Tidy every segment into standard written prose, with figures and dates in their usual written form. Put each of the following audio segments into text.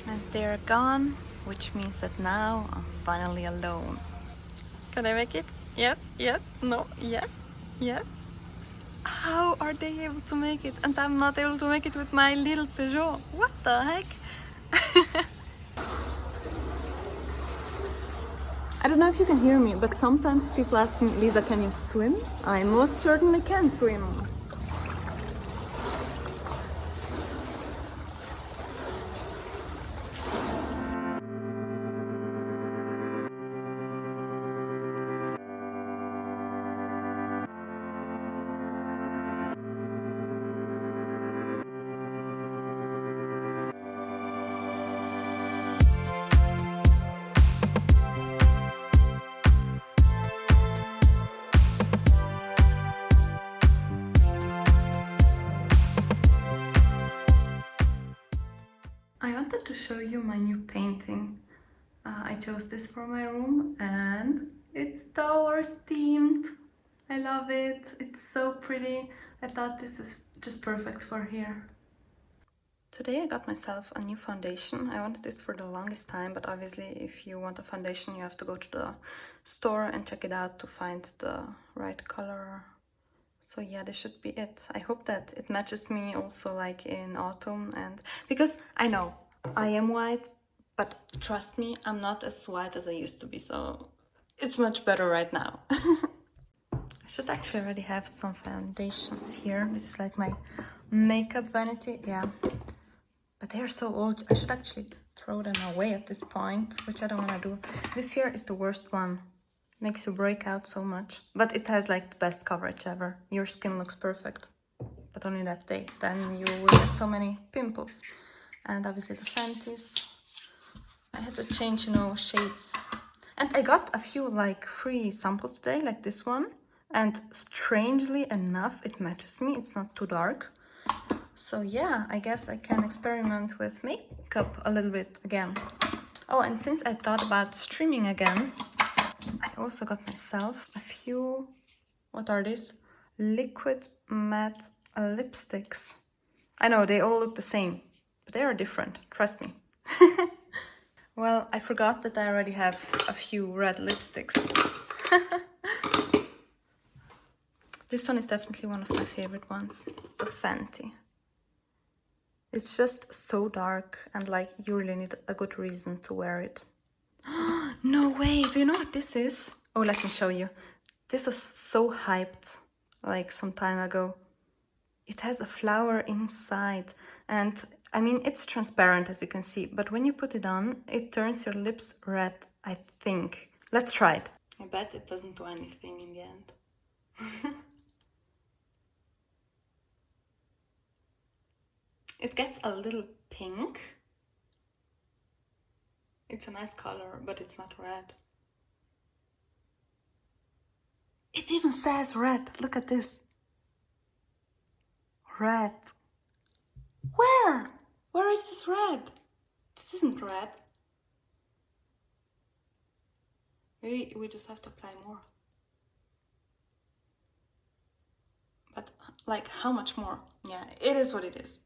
And they're gone, which means that now I'm finally alone. Can I make it? Yes, yes, no, yes, yes. How are they able to make it? And I'm not able to make it with my little Peugeot. What the heck? I don't know if you can hear me, but sometimes people ask me, Lisa, can you swim? I most certainly can swim. I wanted to show you my new painting. I chose this for my room and it's Star Wars themed. I love it. It's so pretty. I thought this is just perfect for here. Today I got myself a new foundation. I wanted this for the longest time, but obviously if you want a foundation you have to go to the store and check it out to find the right color. So yeah, this should be it. I hope that it matches me also like in autumn, and because I know I am white, but trust me, I'm not as white as I used to be, so it's much better right now. I should actually already have some foundations here. This is like my makeup vanity, yeah. But they are so old, I should actually throw them away at this point, which I don't want to do. This here is the worst one. Makes you break out so much. But it has like the best coverage ever. Your skin looks perfect. But only that day. Then you will get so many pimples. And obviously the Fenties. I had to change, you know, shades. And I got a few like free samples today, like this one. And strangely enough, it matches me. It's not too dark. So yeah, I guess I can experiment with makeup a little bit again. Oh, and since I thought about streaming again, I also got myself a few, what are these? Liquid matte lipsticks. I know, they all look the same, but they are different, trust me. Well, I forgot that I already have a few red lipsticks. This one is definitely one of my favorite ones, the Fenty. It's just so dark and like you really need a good reason to wear it. No way, do you know what this is? Oh, let me show you. This was so hyped like some time ago. It has a flower inside and I mean it's transparent as you can see, but when you put it on, it turns your lips red, I think. Let's try it. I bet it doesn't do anything in the end. It gets a little pink. It's a nice color, but it's not red. It even says red. Look at this. Red. Where? Where is this red? This isn't red. Maybe we just have to apply more. But like how much more? Yeah, it is what it is.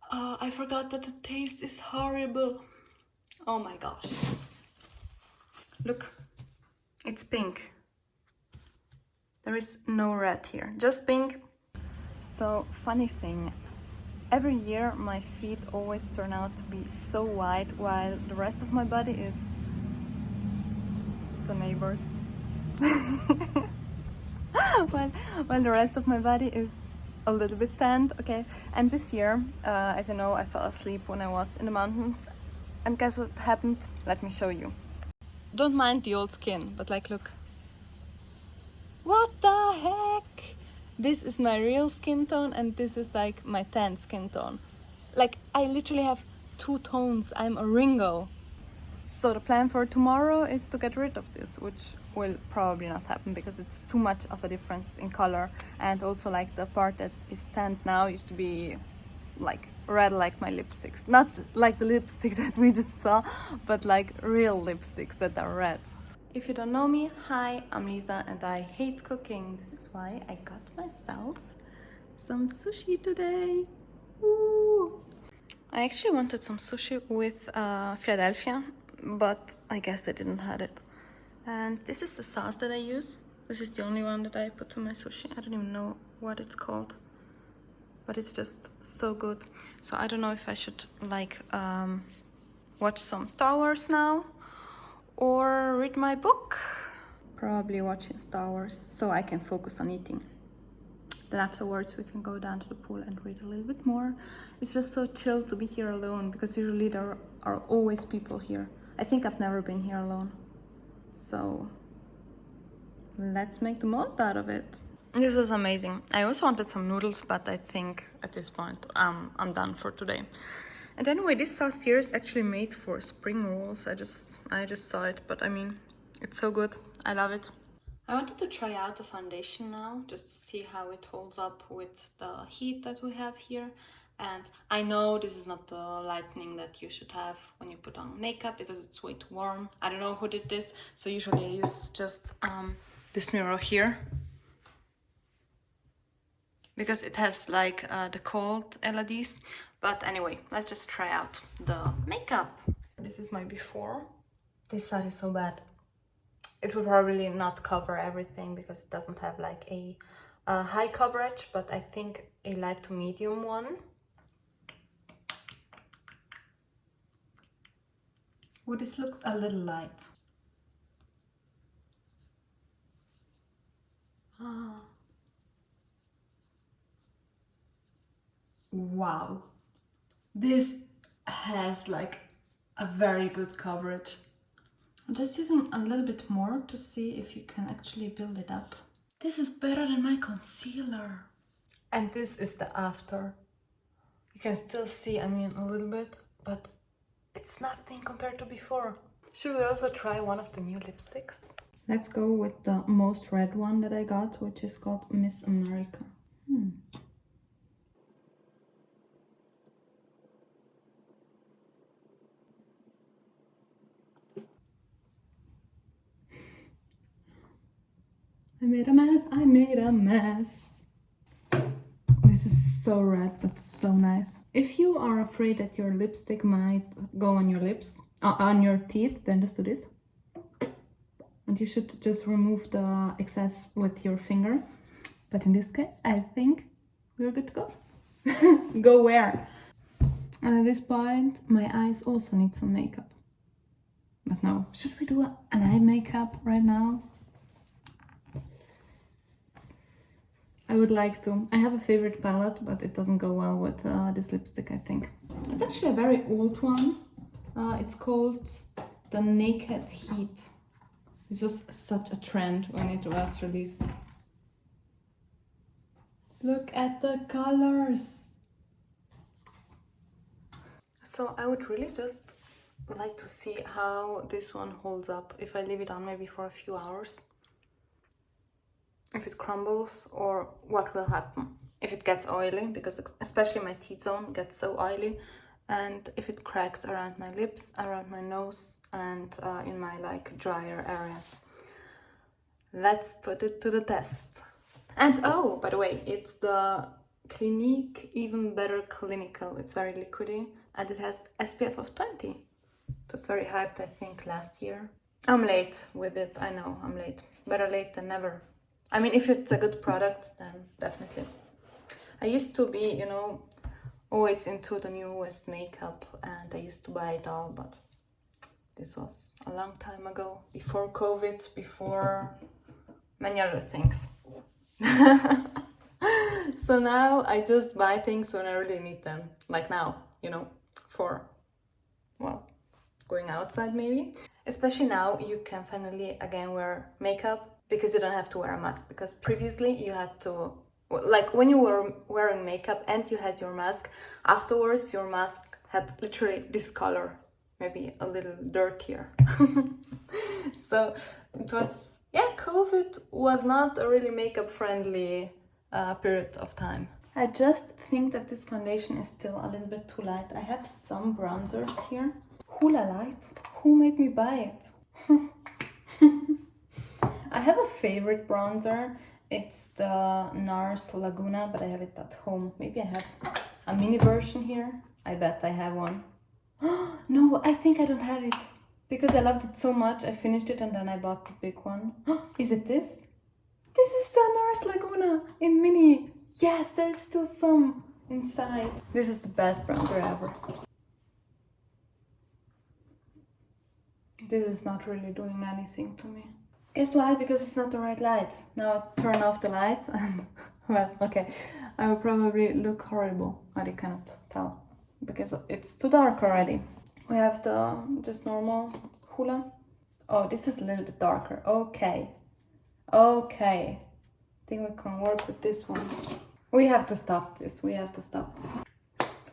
Oh, I forgot that the taste is horrible. Oh my gosh. Look, it's pink. There is no red here, just pink. So funny thing, every year my feet always turn out to be so white while the rest of my body is the neighbors. while the rest of my body is a little bit tanned, okay? And this year, as you know, I fell asleep when I was in the mountains. And guess what happened? Let me show you. Don't mind the old skin, but like, look. What the heck? This is my real skin tone and this is like my tan skin tone. Like, I literally have two tones. I'm a Ringo. So the plan for tomorrow is to get rid of this, which will probably not happen because it's too much of a difference in color. And also like the part that is tanned now used to be like red like my lipsticks. Not like the lipstick that we just saw, but like real lipsticks that are red. If you don't know me, hi, I'm Lisa and I hate cooking. This is why I got myself some sushi today. Ooh. I actually wanted some sushi with Philadelphia, but I guess I didn't have it. And this is the sauce that I use. This is the only one that I put to my sushi. I don't even know what it's called, but it's just so good. So I don't know if I should like watch some Star Wars now or read my book. Probably watching Star Wars so I can focus on eating. Then afterwards we can go down to the pool and read a little bit more. It's just so chill to be here alone because usually there are always people here. I think I've never been here alone. So let's make the most out of it. This was amazing. I also wanted some noodles, but I think at this point I'm done for today. And anyway, this sauce here is actually made for spring rolls. I just saw it, but I mean, it's so good. I love it. I wanted to try out the foundation now, just to see how it holds up with the heat that we have here. And I know this is not the lightning that you should have when you put on makeup because it's way too warm. I don't know who did this, so usually I use just this mirror here, because it has like the cold LEDs. But anyway, let's just try out the makeup. This is my before. This side is so bad. It will probably not cover everything because it doesn't have like a high coverage, but I think a light to medium one. Oh, this looks a little light. Ah. Wow. This has like a very good coverage. I'm just using a little bit more to see if you can actually build it up. This is better than my concealer. And this is the after. You can still see, I mean, a little bit, but it's nothing compared to before. Should we also try one of the new lipsticks? Let's go with the most red one that I got, which is called Miss America. I made a mess, I made a mess. This is so red, but so nice. If you are afraid that your lipstick might go on your lips, on your teeth, then just do this. And you should just remove the excess with your finger. But in this case, I think we're good to go. Go where? And at this point, my eyes also need some makeup. But no, should we do an eye makeup right now? I would like to. I have a favorite palette, but it doesn't go well with this lipstick, I think. It's actually a very old one. It's called the Naked Heat. It's just such a trend when it was released. Look at the colors! So I would really just like to see how this one holds up if I leave it on maybe for a few hours. If it crumbles, or what will happen if it gets oily, because especially my T-zone gets so oily, and if it cracks around my lips, around my nose, and in my like drier areas. Let's put it to the test. And oh, by the way, it's the Clinique Even Better Clinical. It's very liquidy and it has SPF of 20. It was very hyped, I think, last year. I'm late with it, I know, I'm late. Better late than never. I mean, if it's a good product, then definitely. I used to be, you know, always into the newest makeup and I used to buy it all, but this was a long time ago, before COVID, before many other things. So now I just buy things when I really need them, like now, you know, for, well, going outside maybe. Especially now you can finally again wear makeup because you don't have to wear a mask, because previously you had to, like when you were wearing makeup and you had your mask, afterwards your mask had literally this color, maybe a little dirtier. So it was, yeah, COVID was not a really makeup friendly period of time. I just think that this foundation is still a little bit too light. I have some bronzers here. Hula light? Who made me buy it? I have a favorite bronzer. It's the NARS Laguna, but I have it at home. Maybe I have a mini version here. I bet I have one. No, I think I don't have it. Because I loved it so much, I finished it and then I bought the big one. Is it this? This is the Nars Laguna in mini. Yes, there's still some inside. This is the best bronzer ever. This is not really doing anything to me. Guess why? Because it's not the right light. Now I turn off the light and, well, okay. I will probably look horrible, but you cannot tell because it's too dark already. We have the just normal Hoola. Oh, this is a little bit darker. Okay. Okay. I think we can work with this one. We have to stop this. We have to stop this.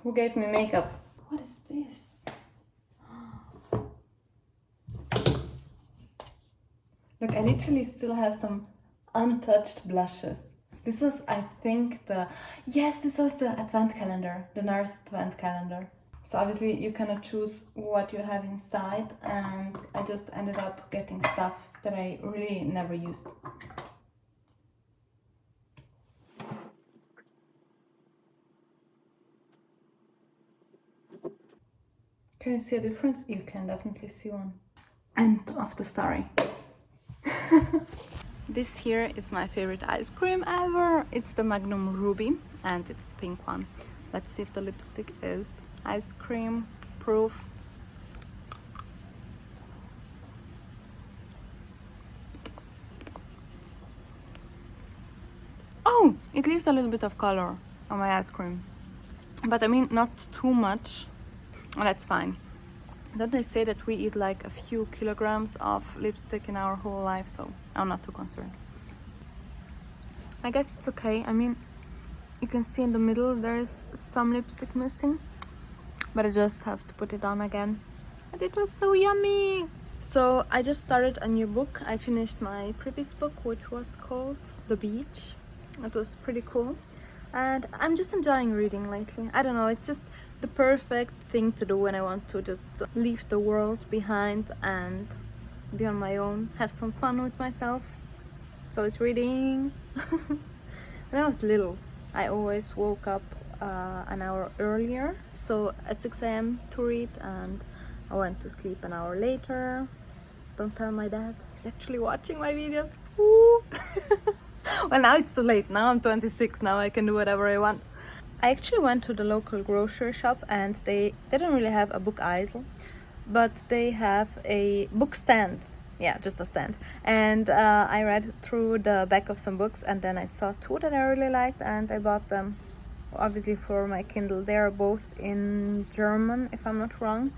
Who gave me makeup? What is this? Look, I literally still have some untouched blushes. This was, I think, this was the advent calendar, the NARS advent calendar. So obviously you cannot choose what you have inside, and I just ended up getting stuff that I really never used. Can you see a difference? You can definitely see one. End of the story. This here is my favorite ice cream ever. It's the Magnum Ruby and it's the pink one. Let's see if the lipstick is ice cream proof. Oh, it leaves a little bit of color on my ice cream. But I mean, not too much. That's fine. Don't they say that we eat like a few kilograms of lipstick in our whole life, so I'm not too concerned. I guess it's okay. I mean, you can see in the middle there is some lipstick missing, but I just have to put it on again. And it was so yummy! So I just started a new book. I finished my previous book, which was called The Beach. It was pretty cool. And I'm just enjoying reading lately. I don't know, it's just the perfect thing to do when I want to just leave the world behind and be on my own, have some fun with myself. So it's reading. When I was little, I always woke up an hour earlier, so at 6 a.m. to read, and I went to sleep an hour later. Don't tell my dad, he's actually watching my videos. Well, now it's too late. Now I'm 26, now I can do whatever I want. I actually went to the local grocery shop and they don't really have a book aisle, but they have a book stand. Yeah, just a stand. And I read through the back of some books and then I saw two that I really liked and I bought them, obviously for my Kindle. They are both in German, if I'm not wrong.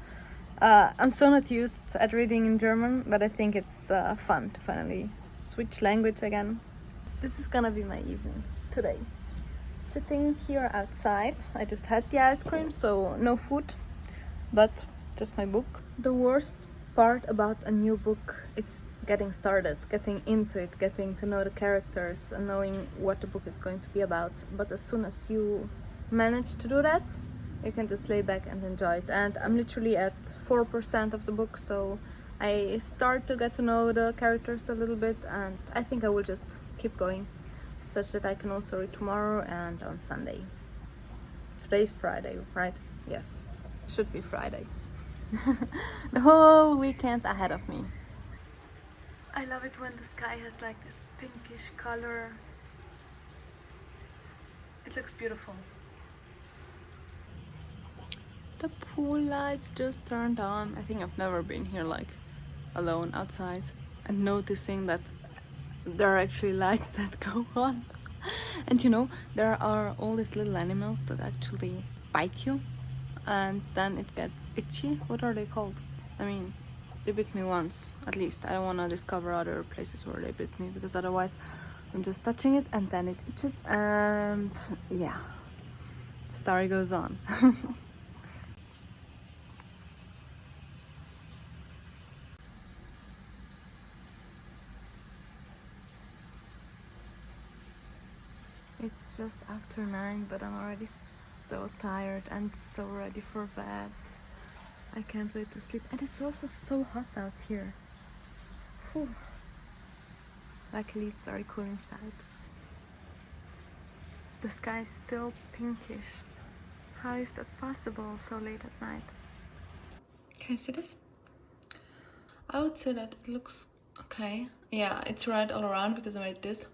I'm still not used at reading in German, but I think it's fun to finally switch language again. This is gonna be my evening today. Sitting here outside. I just had the ice cream, so no food, but just my book. The worst part about a new book is getting started, getting into it, getting to know the characters and knowing what the book is going to be about. But as soon as you manage to do that, you can just lay back and enjoy it. And I'm literally at 4% of the book, so I start to get to know the characters a little bit, and I think I will just keep going, such that I can also read tomorrow and on Sunday. Today's Friday, right? Yes, should be Friday. The whole weekend ahead of me. I love it when the sky has like this pinkish color. It looks beautiful. The pool lights just turned on. I think I've never been here like alone outside and noticing that there are actually lights that go on. And you know, there are all these little animals that actually bite you and then it gets itchy. What are they called? I mean, they bit me once at least. I don't want to discover other places where they bit me because otherwise I'm just touching it and then it itches and yeah, the story goes on. It's just after 9, but I'm already so tired and so ready for bed. I can't wait to sleep. And it's also so hot out here. Whew. Luckily it's very cool inside. The sky is still pinkish. how is that possible so late at night? Can you see this? I would say that it looks okay. Yeah, it's red all around because I made this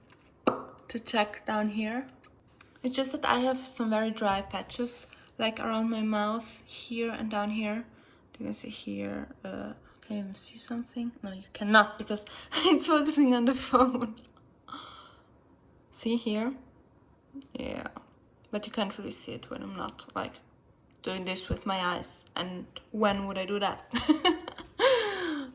to check down here. It's just that I have some very dry patches, like around my mouth, here and down here. You can see here. Can you even see something? No, you cannot because it's focusing on the phone. See here? Yeah, but you can't really see it when I'm not like doing this with my eyes. And when would I do that?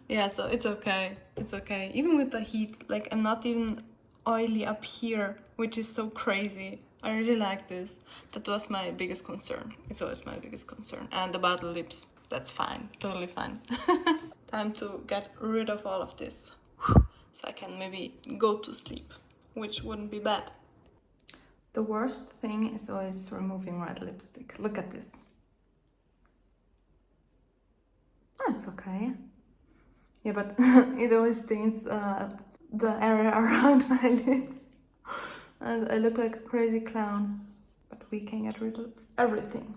Yeah, so it's okay. It's okay. Even with the heat, like I'm not even oily up here, which is so crazy. I really like this. That was my biggest concern. It's always my biggest concern. And about the lips, that's fine. Totally fine. Time to get rid of all of this. So I can maybe go to sleep, which wouldn't be bad. The worst thing is always removing red lipstick. Look at this. Oh, it's okay. Yeah, but it always stains the area around my lips. And I look like a crazy clown. But we can get rid of everything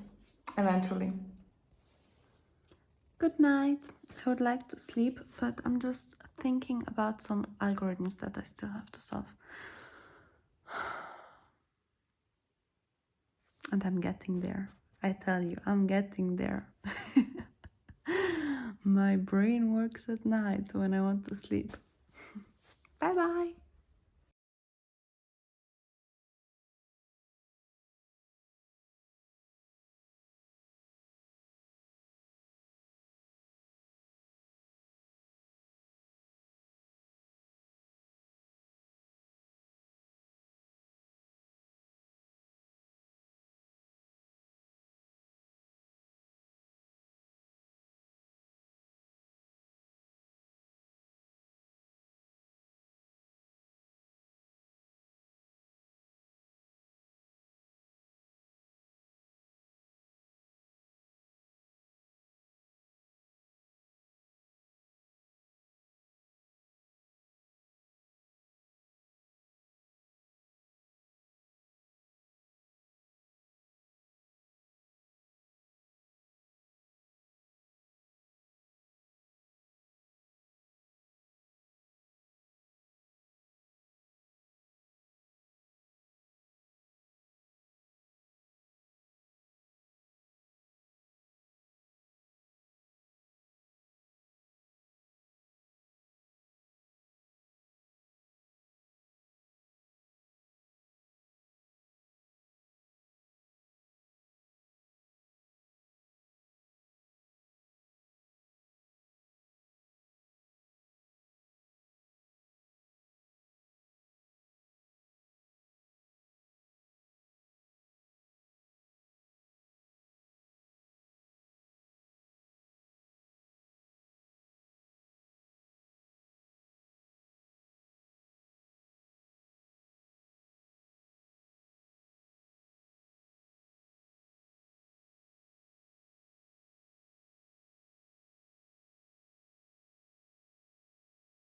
eventually. Good night. I would like to sleep, but I'm just thinking about some algorithms that I still have to solve. And I'm getting there. I tell you, I'm getting there. My brain works at night when I want to sleep. Bye bye.